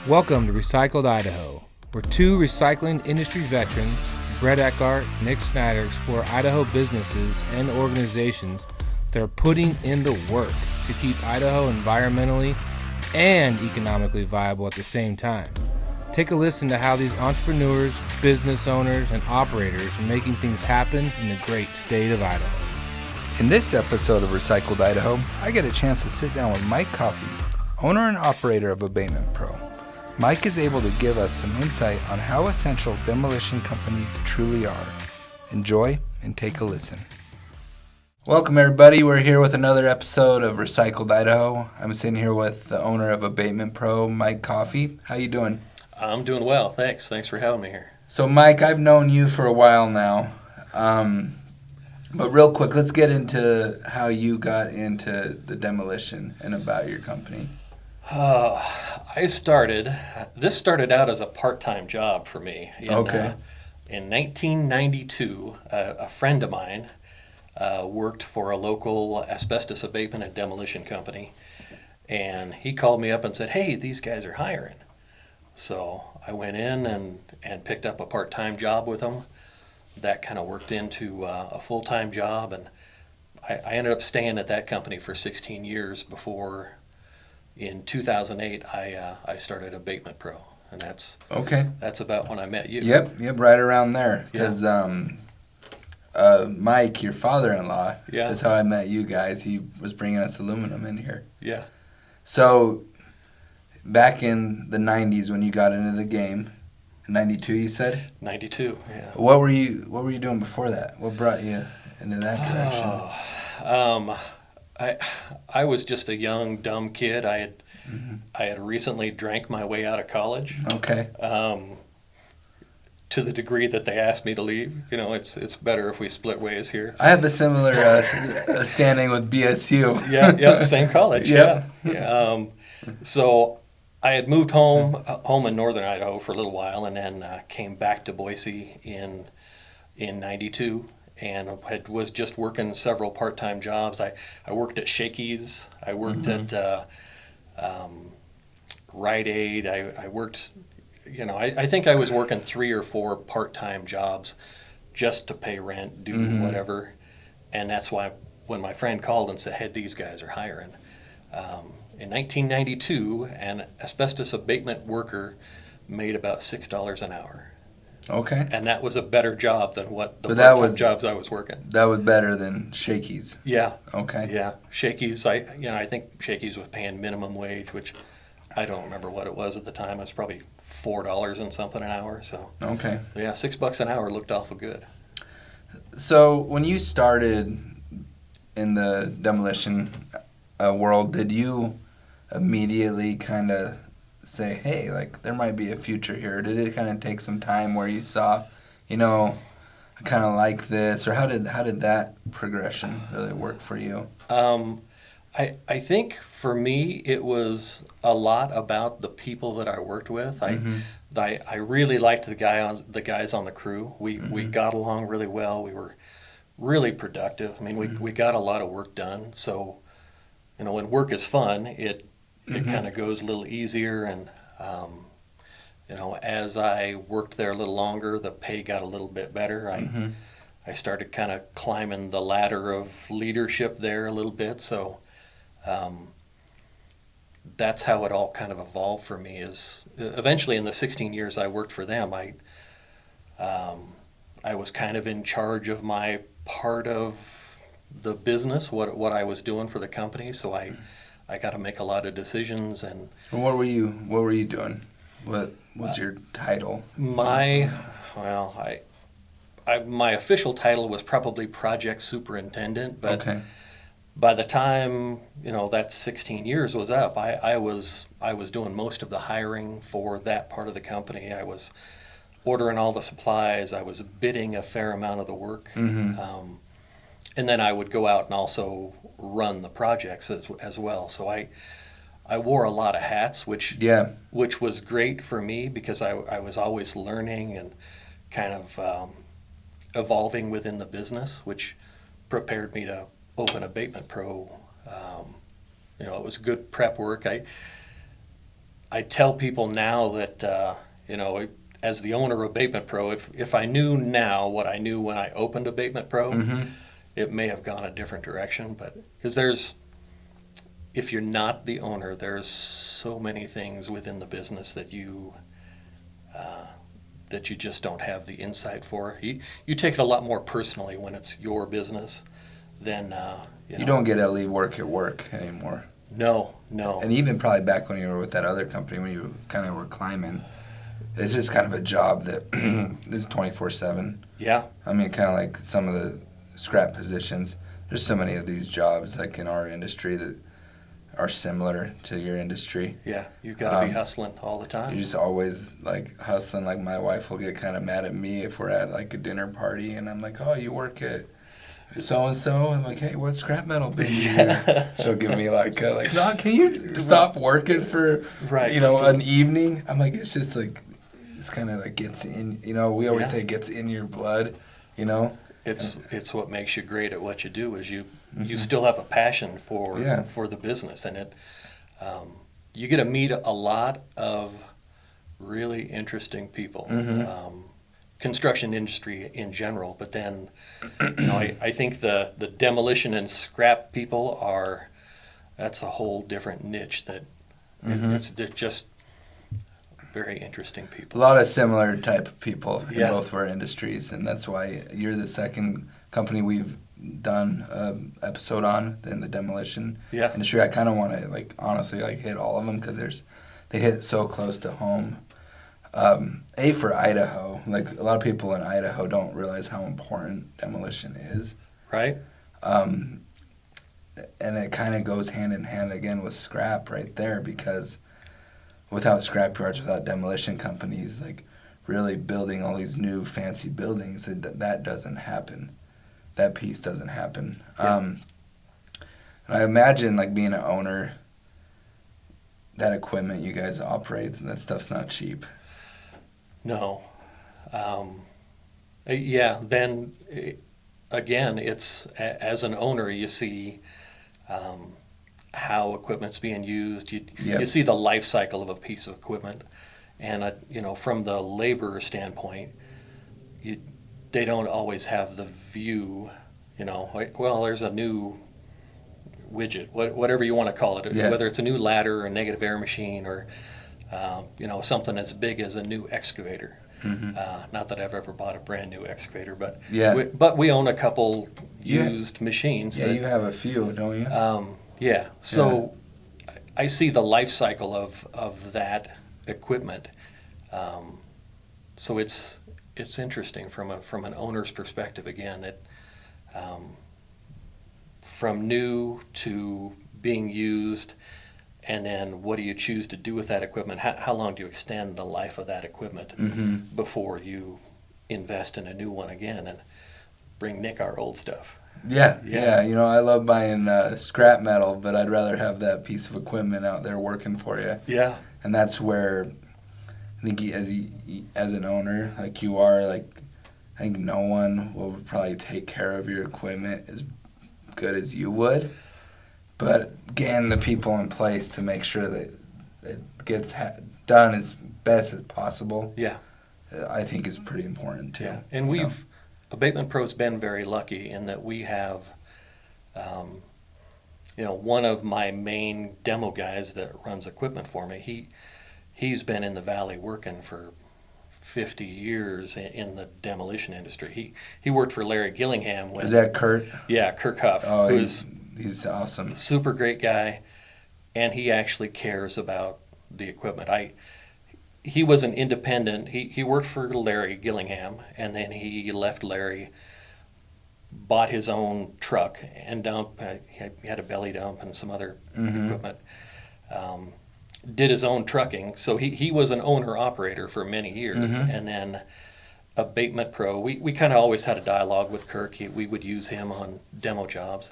Welcome to Recycled Idaho, where two recycling industry veterans, Brett Eckhart and Nick Snyder, explore Idaho businesses and organizations that are putting in the work to keep Idaho environmentally and economically viable at the same time. Take a listen to how these entrepreneurs, business owners, and operators are making things happen in the great state of Idaho. In this episode of Recycled Idaho, I get a chance to sit down with Mike Coffey, owner and operator of Abatement Pro. Mike is able to give us some insight on how essential demolition companies truly are. Enjoy and take a listen. Welcome everybody, we're here with another episode of Recycled Idaho. I'm sitting here with the owner of Abatement Pro, Mike Coffey. How you doing? I'm doing well, thanks. Thanks for having me here. So Mike, I've known you for a while now. But real quick, let's get into how you got into the demolition and about your company. This started out as a part-time job for me. In 1992, a friend of mine worked for a local asbestos abatement and demolition company, and he called me up and said, "Hey, these guys are hiring." So I went in and picked up a part-time job with them. That kind of worked into a full-time job, and I ended up staying at that company for 16 years before, in 2008, I started Abatement Pro, and that's about when I met you. Yep, right around there. Because Mike, your father-in-law, is how I met you guys. He was bringing us aluminum in here. Yeah. So back in the 90s when you got into the game, 92 you said? 92, yeah. What were you doing before that? What brought you into that direction? I was just a young, dumb kid. I had recently drank my way out of college. Okay. To the degree that they asked me to leave. You know, it's better if we split ways here. I have a similar standing with BSU. Yeah, same college. Yep. Yeah. So I had moved home in northern Idaho for a little while, and then came back to Boise in 92. And was just working several part-time jobs. I worked at Shakey's. I worked at Rite Aid. I worked, I think I was working 3 or 4 part-time jobs just to pay rent, do whatever. And that's why when my friend called and said, "Hey, these guys are hiring." In 1992, an asbestos abatement worker made about $6 an hour. Okay. And that was a better job than what the part-time jobs I was working. That was better than Shakey's. Yeah. Okay. Yeah. Shakey's, I think Shakey's was paying minimum wage, which I don't remember what it was at the time. It was probably $4 and something an hour. So. Okay. Yeah, $6 an hour looked awful good. So when you started in the demolition world, did you immediately kind of say, "Hey, like there might be a future here"? Did it kind of take some time where you saw, I kind of like this, or how did that progression really work for you? I think for me it was a lot about the people that I worked with. I really liked the guys on the crew. We got along really well. We were really productive. I mean, we got a lot of work done. So, when work is fun, it kind of goes a little easier, and as I worked there a little longer, the pay got a little bit better. I started kind of climbing the ladder of leadership there a little bit, so that's how it all kind of evolved for me. Is eventually in the 16 years I worked for them, I was kind of in charge of my part of the business, what I was doing for the company, so I got to make a lot of decisions. And what were you doing? What was your title? My official title was probably project superintendent, but by the time that 16 years was up, I was doing most of the hiring for that part of the company. I was ordering all the supplies. I was bidding a fair amount of the work. And then I would go out and also run the projects as well. So I wore a lot of hats, which was great for me because I was always learning and kind of evolving within the business, which prepared me to open Abatement Pro. It was good prep work. I tell people now that, as the owner of Abatement Pro, if I knew now what I knew when I opened Abatement Pro, it may have gone a different direction. But because if you're not the owner, there's so many things within the business that you just don't have the insight for. You take it a lot more personally when it's your business than you don't get to leave work at work anymore. No. And even probably back when you were with that other company, when you kind of were climbing, it's just kind of a job that is 24/7. Yeah. I mean, kind of like some of the scrap positions. There's so many of these jobs, like in our industry, that are similar to your industry. Yeah, you've got to be hustling all the time. You're just always like hustling. Like my wife will get kind of mad at me if we're at like a dinner party, and I'm like, "Oh, you work at so and so." I'm like, "Hey, what scrap metal bin you use?" She'll give me like, "No, can you stop working for an evening?" I'm like, "It's just like it's kind of like gets in. We always say it gets in your blood. It's what makes you great at what you do is you still have a passion for the business, and you get to meet a lot of really interesting people. Construction industry in general, but then I think the demolition and scrap people that's a whole different niche that they're just very interesting people. A lot of similar type of people in both of our industries, and that's why you're the second company we've done an episode on in the demolition industry. I kind of want to honestly hit all of them because they hit so close to home. For Idaho, a lot of people in Idaho don't realize how important demolition is. Right. And it kind of goes hand in hand again with scrap right there, because without scrap yards, without demolition companies, really building all these new fancy buildings, that doesn't happen. That piece doesn't happen. Yeah. And I imagine being an owner, that equipment you guys operate, that stuff's not cheap. No. Then again, it's as an owner, you see how equipment's being used. You see the life cycle of a piece of equipment, and from the laborer standpoint, they don't always have the view. There's a new widget, whatever you want to call it, whether it's a new ladder or a negative air machine or something as big as a new excavator. Not that I've ever bought a brand new excavator, but we own a couple used machines. Yeah, you have a few, don't you? So I see the life cycle of that equipment. So it's interesting from an owner's perspective. Again, that from new to being used. And then what do you choose to do with that equipment? How long do you extend the life of that equipment before you invest in a new one again and bring Nick our old stuff? Yeah. I love buying scrap metal, but I'd rather have that piece of equipment out there working for you. Yeah. And that's where I think as an owner like you are, I think no one will probably take care of your equipment as good as you would. But getting the people in place to make sure that it gets done as best as possible, I think is pretty important too. Yeah, and Abatement Pro's been very lucky in that we have, one of my main demo guys that runs equipment for me. He's been in the Valley working for 50 years in the demolition industry. He worked for Larry Gillingham. Is that Kurt? Yeah, Kurt Huff. Oh, he's awesome. Super great guy, and he actually cares about the equipment. He was an independent. He worked for Larry Gillingham, and then he left Larry, bought his own truck and he had a belly dump and some other equipment. Did his own trucking, so he was an owner-operator for many years, and then Abatement Pro, we kind of always had a dialogue with Kirk. We would use him on demo jobs.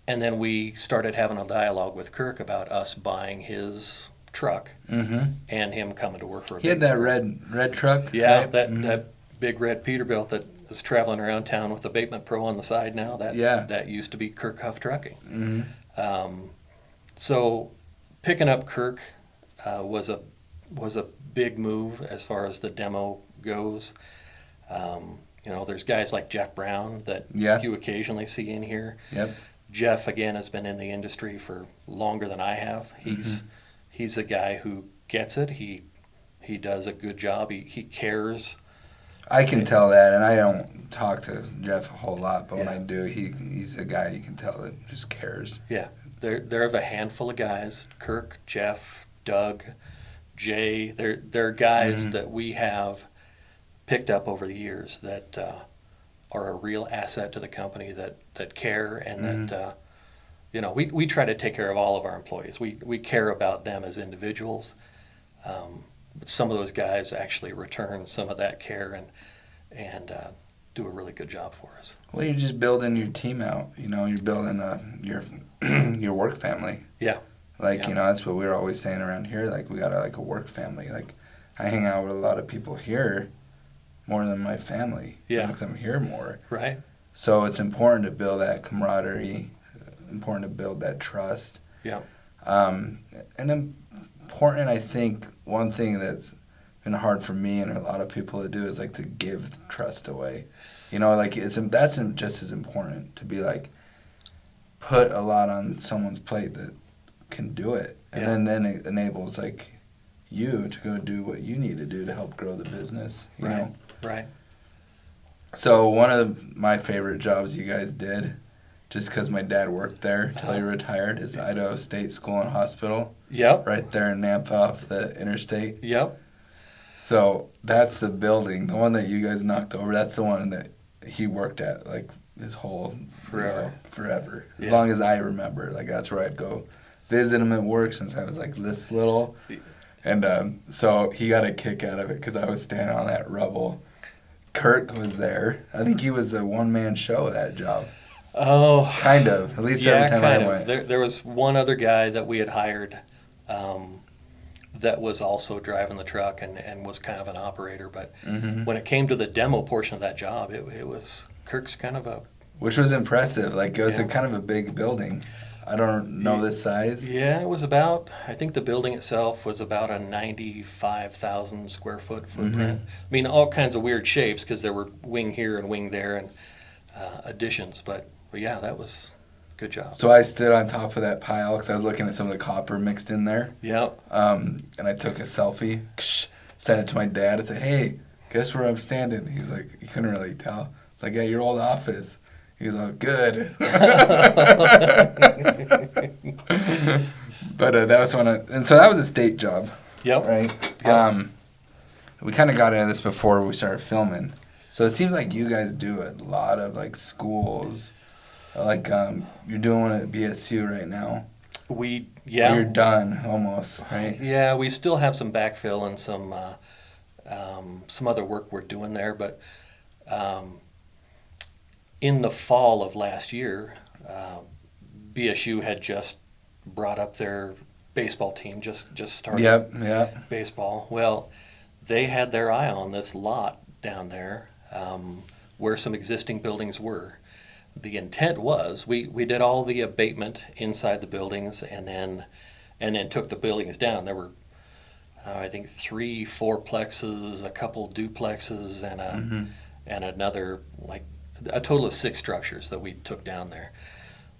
And then we started having a dialogue with Kirk about us buying his truck and him coming to work for He had that red truck? Yeah, right? that big red Peterbilt that is traveling around town with Abatement Pro on the side now. That used to be Kirk Huff Trucking. So picking up Kirk was a big move as far as the demo goes. There's guys like Jeff Brown that you occasionally see in here. Yep. Jeff, again, has been in the industry for longer than I have. He's a guy who gets it. He does a good job. He cares. I can tell that, and I don't talk to Jeff a whole lot, but when I do, he's a guy you can tell that just cares. Yeah. They're of a handful of guys, Kirk, Jeff, Doug, Jay. They're guys that we have picked up over the years that are a real asset to the company, that care, and that we try to take care of all of our employees. We care about them as individuals, but some of those guys actually return some of that care and do a really good job for us. Well, you're just building your team out. You're building your work family. Yeah. That's what we're always saying around here. Like, we got a work family. Like, I hang out with a lot of people here more than my family. Yeah. Because I'm here more. Right. So it's important to build that camaraderie, important to build that trust. Yeah. And important, I think, one thing that's been hard for me and a lot of people to do is like to give trust away. That's just as important to be like, put a lot on someone's plate that can do it, and then it enables like you to go do what you need to do to help grow the business. You know? Right. So one of my favorite jobs you guys did, just because my dad worked there till he retired, is Idaho State School and Hospital. Yep. Right there in Nampa off the interstate. Yep. So that's the building, the one that you guys knocked over. That's the one that he worked at like his whole forever. As long as I remember, like that's where I'd go visit him at work since I was like this little. And so he got a kick out of it because I was standing on that rubble. Kurt was there. I think he was a one-man show at that job. Oh. Kind of. At least every time I went. There was one other guy that we had hired that was also driving the truck and was kind of an operator. But when it came to the demo portion of that job, it was Kirk's kind of a... Which was impressive. Like, it was a kind of a big building. I don't know the size. Yeah, it was about, I think the building itself was about a 95,000 square foot footprint. I mean, all kinds of weird shapes because there were wing here and wing there and additions. But yeah, that was a good job. So I stood on top of that pile because I was looking at some of the copper mixed in there. Yep. And I took a selfie, sent it to my dad and said, hey, guess where I'm standing? He's like, he couldn't really tell. It's like, yeah, your old office. He's like, good. But that was and so that was a state job. Yep. Right? Yep. We kind of got into this before we started filming. So it seems like you guys do a lot of like schools. Like you're doing one at BSU right now. Or you're done almost, right? Yeah, we still have some backfill and some other work we're doing there, but in the fall of last year, BSU had just brought up their baseball team, just started baseball. Well, they had their eye on this lot down there where some existing buildings were. The intent was we did all the abatement inside the buildings and then took the buildings down. There were I think 3 fourplexes, a couple duplexes, and another like a total of 6 structures that we took down there.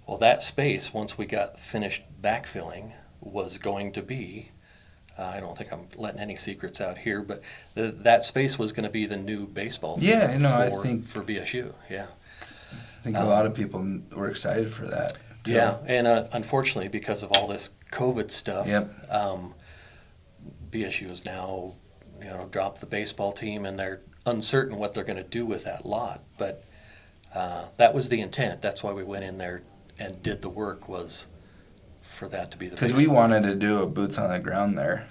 Well, that space, once we got finished backfilling, was going to be, I don't think I'm letting any secrets out here, but that space was going to be the new baseball field for BSU. Yeah. I think a lot of people were excited for that. Too. Yeah, and unfortunately, because of all this COVID stuff, BSU has now, dropped the baseball team, and they're uncertain what they're going to do with that lot. But that was the intent. That's why we went in there and did the work, was for that to be the. Because we wanted to do a boots on the ground there,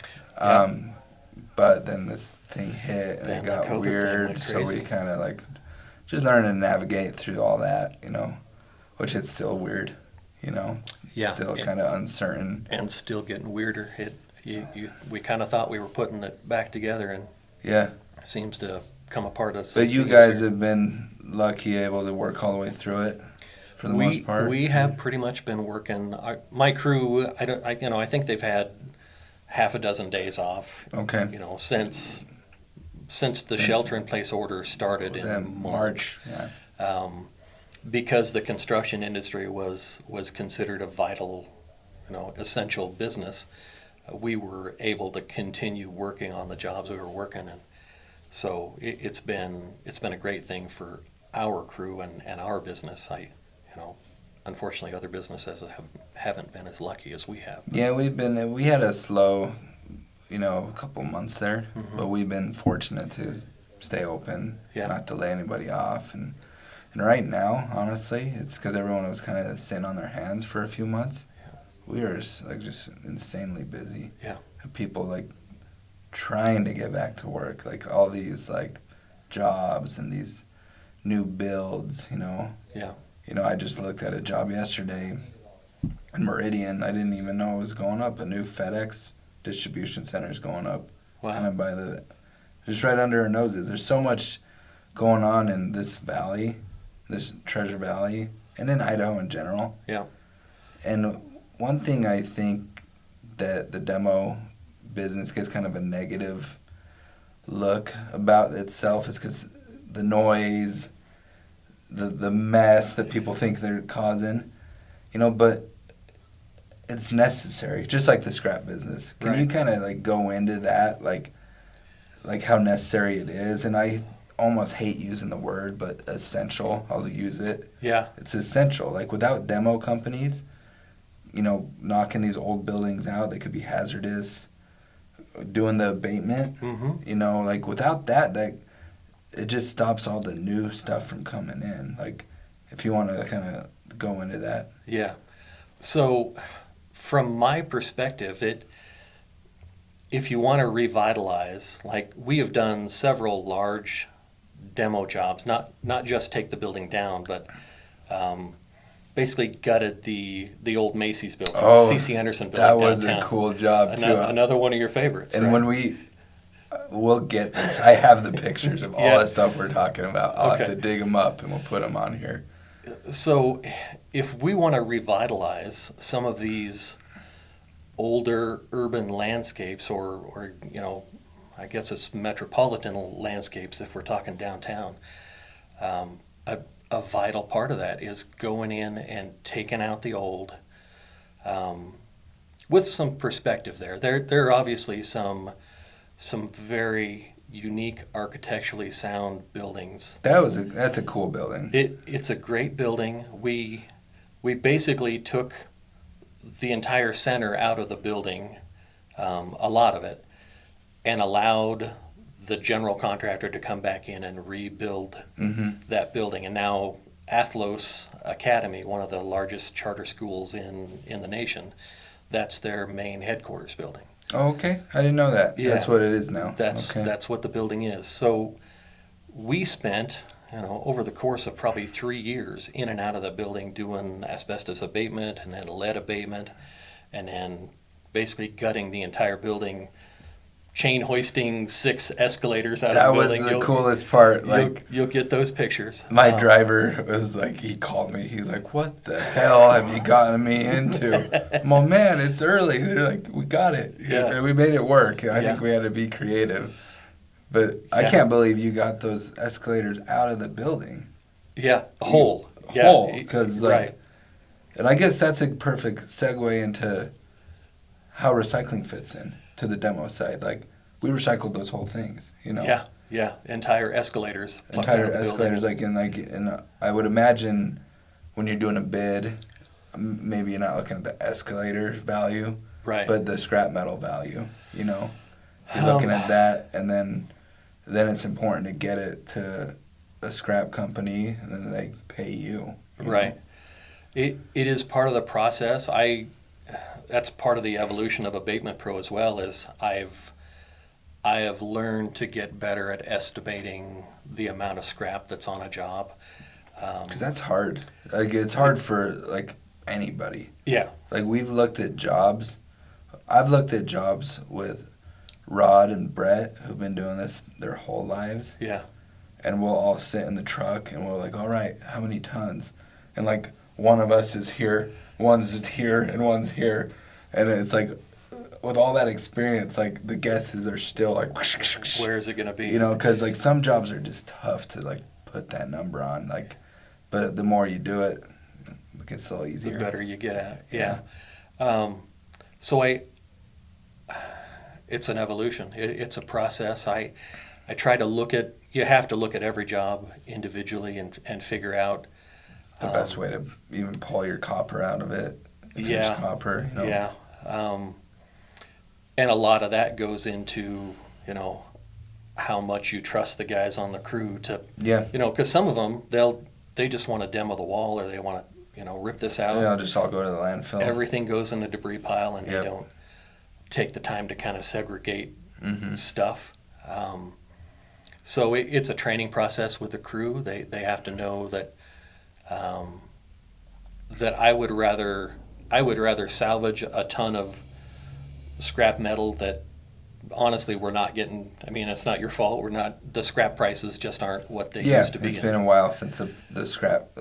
but then this thing hit and it got weird. So we kind of like just learned to navigate through all that, which it's still weird, It's still kind of uncertain and still getting weirder. We kind of thought we were putting it back together, and it seems to come apart. But you guys have been lucky, able to work all the way through it for the most part? We have pretty much been working. My crew, I think they've had half a dozen days off. Okay. Since the shelter-in-place order started in March. Yeah. Because the construction industry was considered a vital, essential business, we were able to continue working on the jobs we were working in. So it's been a great thing for our crew and our business. Unfortunately, other businesses haven't been as lucky as we have. Yeah, we had a slow, a couple months there, but we've been fortunate to stay open, not to lay anybody off, and right now, honestly, it's because everyone was kind of sitting on their hands for a few months. Yeah. We are just insanely busy. Yeah. People trying to get back to work, all these jobs and these new builds, Yeah. I just looked at a job yesterday in Meridian. I didn't even know it was going up. A new FedEx distribution center is going up. Wow. Kind of just right under our noses. There's so much going on in this valley, this Treasure Valley, and in Idaho in general. Yeah. And one thing I think that the demo business gets kind of a negative look about itself is because the noise, the mess that people think they're causing, but it's necessary, just like the scrap business. Can you kind of go into that, like how necessary it is? And I almost hate using the word, but essential. I'll use it. Yeah. It's essential. Without demo companies, knocking these old buildings out, they could be hazardous. Doing the abatement, without that it just stops all the new stuff from coming in. If you want to kind of go into that. Yeah. So, from my perspective, if you want to revitalize, we have done several large demo jobs, not just take the building down, but basically gutted the old Macy's building, C.C. Anderson building downtown. That was downtown. A cool job, too. Another one of your favorites. And when we'll get this. I have the pictures of all the stuff we're talking about. I'll have to dig them up, and we'll put them on here. So if we want to revitalize some of these older urban landscapes or I guess it's metropolitan landscapes if we're talking downtown, a vital part of that is going in and taking out the old with some perspective there. There are obviously some very unique architecturally sound buildings. That's a cool building. It's a great building. We basically took the entire center out of the building, a lot of it, and allowed the general contractor to come back in and rebuild that building. And now Athlos Academy, one of the largest charter schools in the nation, that's their main headquarters building. Oh, okay. I didn't know that. Yeah. That's what it is now. That's what the building is. So we spent, over the course of probably 3 years in and out of the building doing asbestos abatement and then lead abatement and then basically gutting the entire building, chain hoisting 6 escalators out of the building. That was the coolest part. You'll get those pictures. My driver was he called me. He's like, "What the hell have you gotten me into?" I'm like, "Man, it's early." They're like, "We got it. Yeah. We made it work." I think we had to be creative. But I can't believe you got those escalators out of the building. Yeah, whole. Because and I guess that's a perfect segue into how recycling fits in to the demo side. We recycled those whole things, Yeah, entire escalators. Entire escalators, and I would imagine when you're doing a bid, maybe you're not looking at the escalator value, right? But the scrap metal value, you're looking at that, and then it's important to get it to a scrap company, and then they pay you. Right. It is part of the process. That's part of the evolution of Abatement Pro as well. Is I have learned to get better at estimating the amount of scrap that's on a job. Because that's hard. It's hard for anybody. Yeah. We've looked at jobs. I've looked at jobs with Rod and Brett who've been doing this their whole lives. Yeah. And we'll all sit in the truck and we're like, all right, how many tons? And one of us is here, one's here, and one's here. And it's like, with all that experience, like, the guesses are still like, where is it going to be? You know, because, like, some jobs are just tough to, like, put that number on. Like, but the more you do it, it gets a little easier. The better you get at it. Yeah. So it's an evolution. It's a process. I try to look at, you have to look at every job individually and figure out the best way to even pull your copper out of it. Finished copper, you know. Yeah. And a lot of that goes into, you know, how much you trust the guys on the crew to, you know, because some of them, they just want to demo the wall, or they want to, you know, rip this out. Yeah, I'll just all go to the landfill. Everything goes in a debris pile, and they don't take the time to kind of segregate stuff. So it's a training process with the crew. They have to know that that I would rather salvage a ton of scrap metal that honestly we're not getting. I mean, it's not your fault. We're not. The scrap prices just aren't what they used to be. It's been a while since the scrap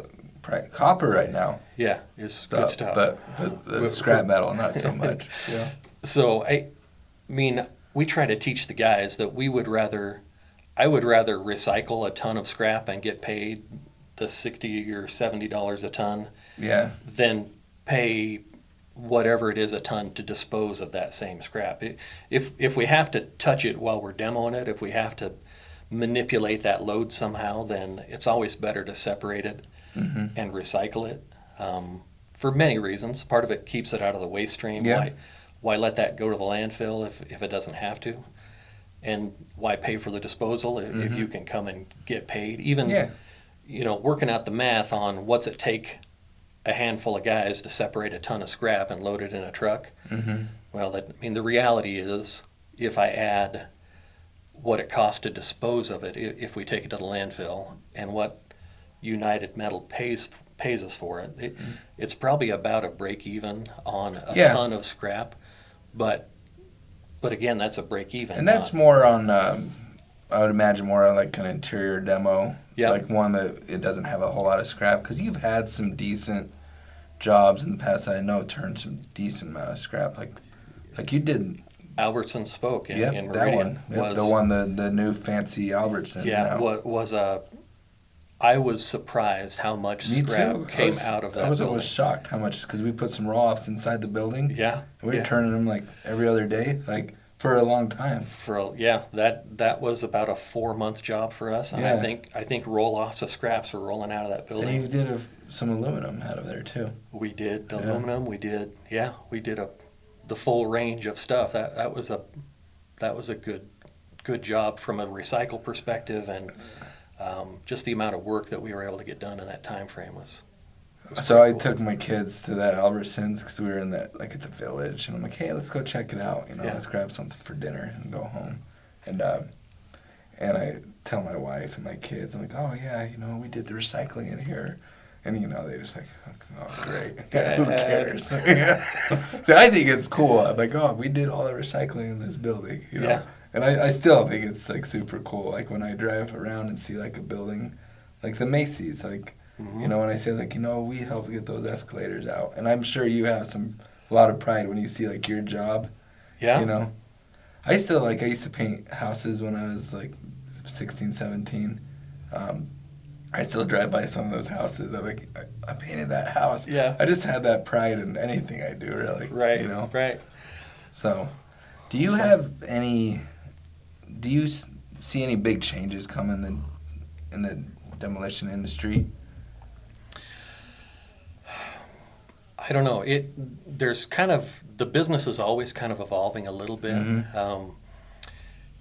copper right now. Yeah, is good stuff. But the scrap metal, not so much. Yeah. So I mean, we try to teach the guys that I would rather recycle a ton of scrap and get paid the $60 or $70 a ton. Yeah. Than pay whatever it is a ton to dispose of that same scrap. If we have to touch it while we're demoing it, if we have to manipulate that load somehow, then it's always better to separate it and recycle it for many reasons. Part of it keeps it out of the waste stream. Yeah. Why let that go to the landfill if it doesn't have to? And why pay for the disposal if you can come and get paid? Even, you know, working out the math on what's it take a handful of guys to separate a ton of scrap and load it in a truck. Well, the reality is, if I add what it costs to dispose of it, if we take it to the landfill, and what United Metal pays us for it, it's probably about a break even on a ton of scrap. But again, that's a break even. And that's more on, I would imagine, more on like an interior demo. Like one that it doesn't have a whole lot of scrap, because you've had some decent jobs in the past that I know turned some decent amount of scrap. Like you did. Albertson Spoke in Meridian. That one. The new fancy Albertsons. Yeah, now. I was surprised how much scrap came out of that building. I was shocked how much, because we put some raw-offs inside the building. Yeah. And we were turning them like every other day, like for a long time. That was about a 4-month job for us. And I think roll-offs of scraps were rolling out of that building. And you did some aluminum out of there too. We did aluminum. We did the full range of stuff. That was a good job from a recycle perspective, and just the amount of work that we were able to get done in that time frame was so I took my kids to that Albertsons, because we were in that, like, at the village, and I'm like, hey, let's go check it out, you know, let's grab something for dinner and go home. And I tell my wife and my kids, I'm like, oh yeah, you know, we did the recycling in here. And, you know, they just like, oh, great. Who cares? So I think it's cool. I'm like, oh, we did all the recycling in this building, you know. Yeah. And I still think it's, like, super cool. Like, when I drive around and see, like, a building, like the Macy's, like, you know, when I say, like, you know, we helped get those escalators out. And I'm sure you have a lot of pride when you see, like, your job. Yeah. You know. I used to paint houses when I was, like, 16, 17. I still drive by some of those houses. I'm like, I painted that house. Yeah. I just have that pride in anything I do, really. Right. You know? Right. So, do you see any big changes coming in the demolition industry? I don't know. There's kind of, the business is always kind of evolving a little bit. You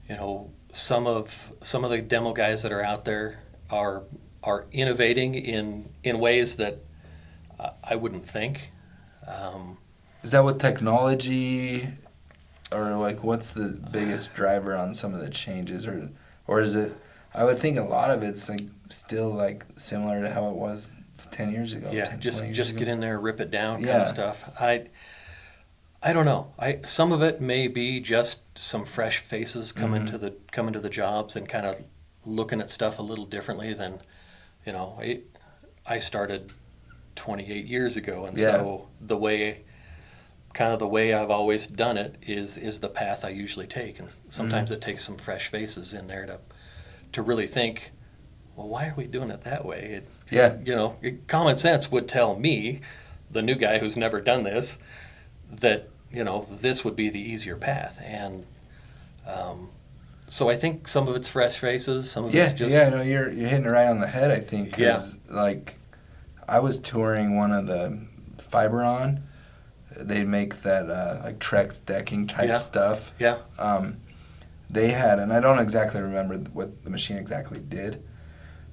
know, some of the demo guys that are out there are innovating in ways that I wouldn't think. Is that with technology, or like what's the biggest driver on some of the changes, or is it? I would think a lot of it's like still like similar to how it was 10 years ago. Yeah, just get in there, rip it down, kind of stuff. I don't know. Some of it may be just some fresh faces coming to the jobs and kind of looking at stuff a little differently than, you know. I started 28 years ago. And so the way I've always done it is the path I usually take. And sometimes it takes some fresh faces in there to really think, well, why are we doing it that way? Common sense would tell me, the new guy who's never done this, that, this would be the easier path. And so I think some of it's fresh faces, some of it's just... no, you're hitting it right on the head, I think. Because, I was touring one of the Fiberon. They make that, Trex decking type stuff. Yeah. They had, and I don't exactly remember what the machine exactly did,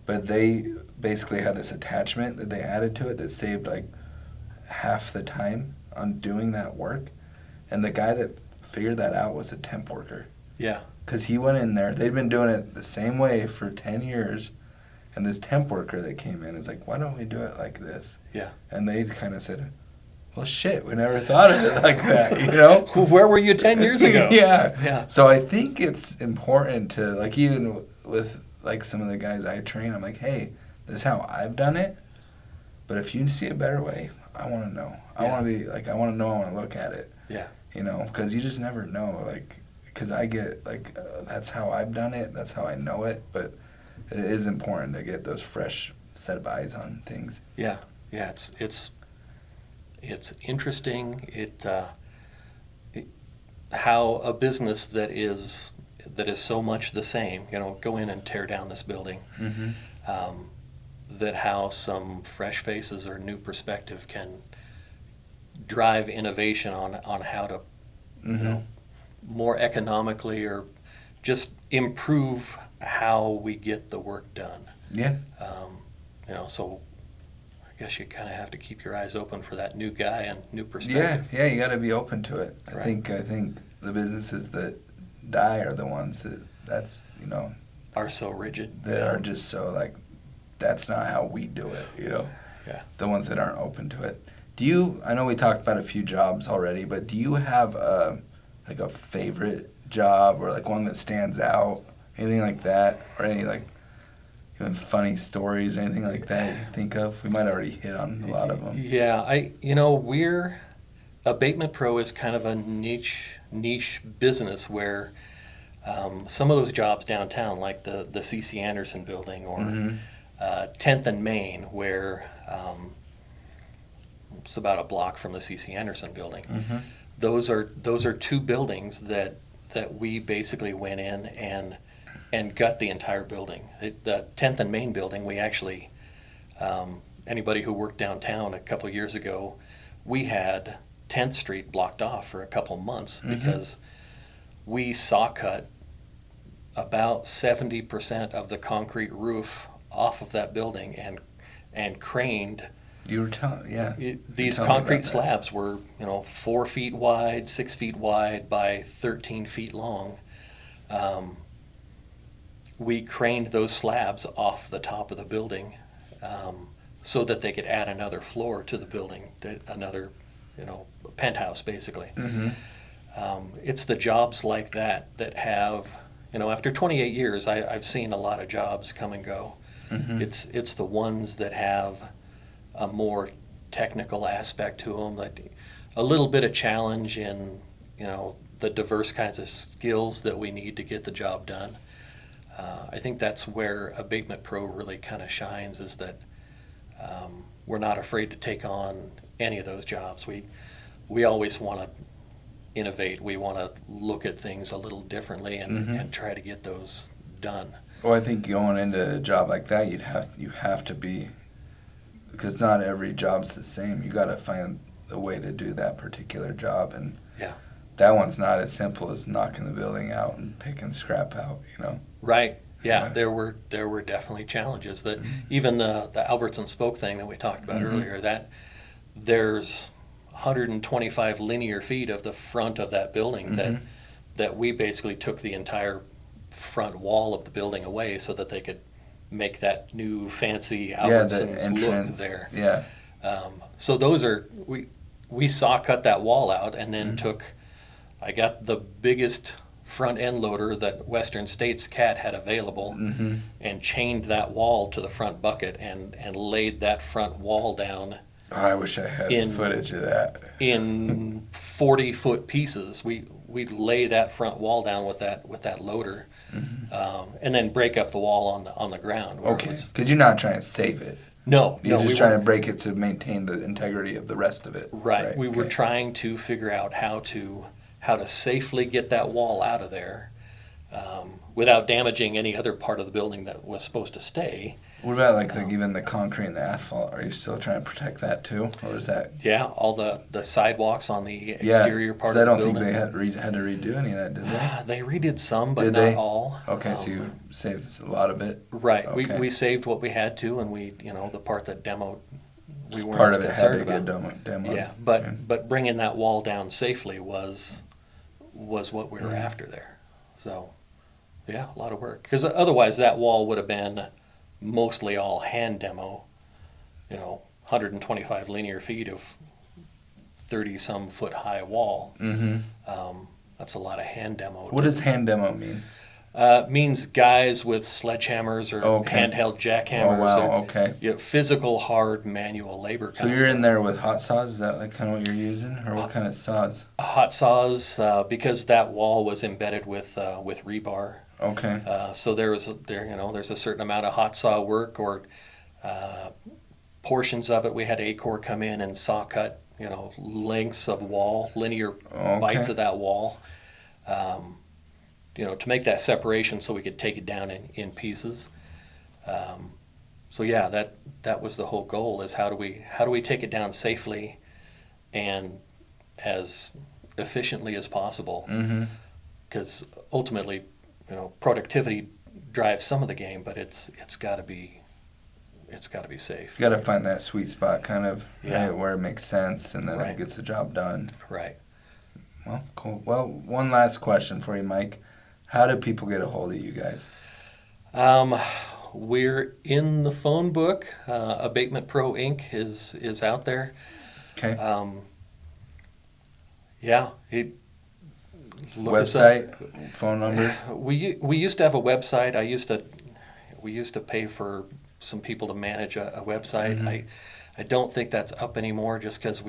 but they basically had this attachment that they added to it that saved, half the time on doing that work. And the guy that figured that out was a temp worker. Yeah. Because he went in there. They'd been doing it the same way for 10 years. And this temp worker that came in is like, why don't we do it like this? Yeah. And they kind of said, well, shit, we never thought of it like that, Where were you 10 years ago? Yeah. So I think it's important to, even with, some of the guys I train, I'm like, hey, this is how I've done it. But if you see a better way, I want to know. I want to be, I want to know, I want to look at it. Yeah. Because you just never know, because I get, that's how I've done it, that's how I know it, but it is important to get those fresh set of eyes on things. Yeah, it's interesting. How a business that is so much the same, go in and tear down this building, that how some fresh faces or new perspective can drive innovation on how to, more economically or just improve how we get the work done. Yeah. So I guess you kind of have to keep your eyes open for that new guy and new perspective. Yeah, you got to be open to it. Right. I think the businesses that die are the ones that's are so rigid. That are just so that's not how we do it. Yeah. The ones that aren't open to it. I know we talked about a few jobs already, but do you have a favorite job or one that stands out, anything like that, or any even funny stories or anything like that you can think of? We might already hit on a lot of them. Yeah, Abatement Pro is kind of a niche business where some of those jobs downtown, like the C.C. Anderson building or 10th and Main, where it's about a block from the C.C. Anderson building. Those are two buildings that we basically went in and gut the entire building. The 10th and Main building, we actually, anybody who worked downtown a couple of years ago, we had 10th Street blocked off for a couple of months because we saw cut about 70% of the concrete roof off of that building and craned. You were telling, These concrete slabs were, 4 feet wide, 6 feet wide by 13 feet long. We craned those slabs off the top of the building so that they could add another floor to the building, another, penthouse basically. It's the jobs like that have, after 28 years, I've seen a lot of jobs come and go. It's the ones that have a more technical aspect to them, like a little bit of challenge in, the diverse kinds of skills that we need to get the job done. I think that's where Abatement Pro really kind of shines, is that we're not afraid to take on any of those jobs. We always want to innovate. We want to look at things a little differently and try to get those done. Well, I think going into a job like that, you have to be, because not every job's the same. You got to find a way to do that particular job, and that one's not as simple as knocking the building out and picking scrap out. Right. Yeah. There were definitely challenges that even the Albertson spoke thing that we talked about earlier. That there's 125 linear feet of the front of that building that we basically took the entire front wall of the building away so that they could make that new fancy Albertsons look there. Yeah. So those are, we saw cut that wall out and then I got the biggest front end loader that Western States Cat had available and chained that wall to the front bucket and laid that front wall down Oh, I wish I had footage of that. In 40-foot pieces, we'd lay that front wall down with that loader, and then break up the wall on the ground. Okay, because you're not trying to save it. No, you're just trying to break it to maintain the integrity of the rest of it. Right. We were trying to figure out how to safely get that wall out of there without damaging any other part of the building that was supposed to stay. What about even the concrete and the asphalt? Are you still trying to protect that too, or is that? Yeah, all the sidewalks on the exterior part of the building. I don't think they had to redo any of that, did they? They redid some, but not all. Okay, so you saved a lot of it. Right. Okay. We saved what we had to, and the part that demoed, we weren't part as of it concerned had to about. get demoed. Yeah, but bringing that wall down safely was what we were after there. So, yeah, a lot of work. Because otherwise, that wall would have been mostly all hand demo, 125 linear feet of 30-some foot high wall. That's a lot of hand demo. What does hand demo mean? Means guys with sledgehammers or handheld jackhammers. Oh, wow, or, physical, hard, manual labor. So you're in there with hot saws? Is that kind of what you're using? Or what kind of saws? Hot saws, because that wall was embedded with rebar. Okay. So there's a certain amount of hot saw work, or portions of it. We had Acor come in and saw cut, lengths of wall, linear bites of that wall, to make that separation so we could take it down in pieces. So yeah, that was the whole goal: is how do we take it down safely and as efficiently as possible? Because ultimately, productivity drives some of the game, but it's got to be safe. You got to find that sweet spot, kind of, right, where it makes sense, and then it gets the job done. Right. Well, cool. Well, one last question for you, Mike. How do people get a hold of you guys? We're in the phone book. Abatement Pro Inc. is out there. Okay. Website, phone number. We used to have a website. We used to pay for some people to manage a website. I don't think that's up anymore, just because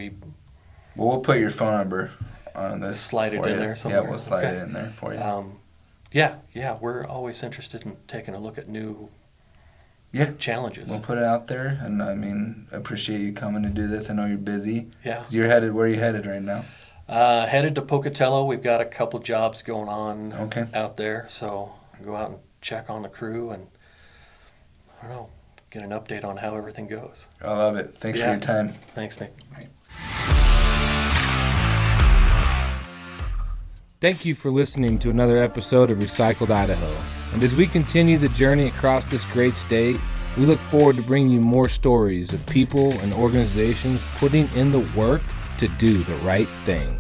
we'll put your phone number on this. Slide it in there somewhere. Yeah, we'll slide it in there for you. Yeah, we're always interested in taking a look at new challenges. We'll put it out there, and I appreciate you coming to do this. I know you're busy. Yeah. Where are you headed right now? Headed to Pocatello. We've got a couple jobs going on out there, so I'll go out and check on the crew and, I don't know, get an update on how everything goes. I love it. Thanks for your time. Thanks, Nick. Right. Thank you for listening to another episode of Recycled Idaho. And as we continue the journey across this great state, we look forward to bringing you more stories of people and organizations putting in the work to do the right thing.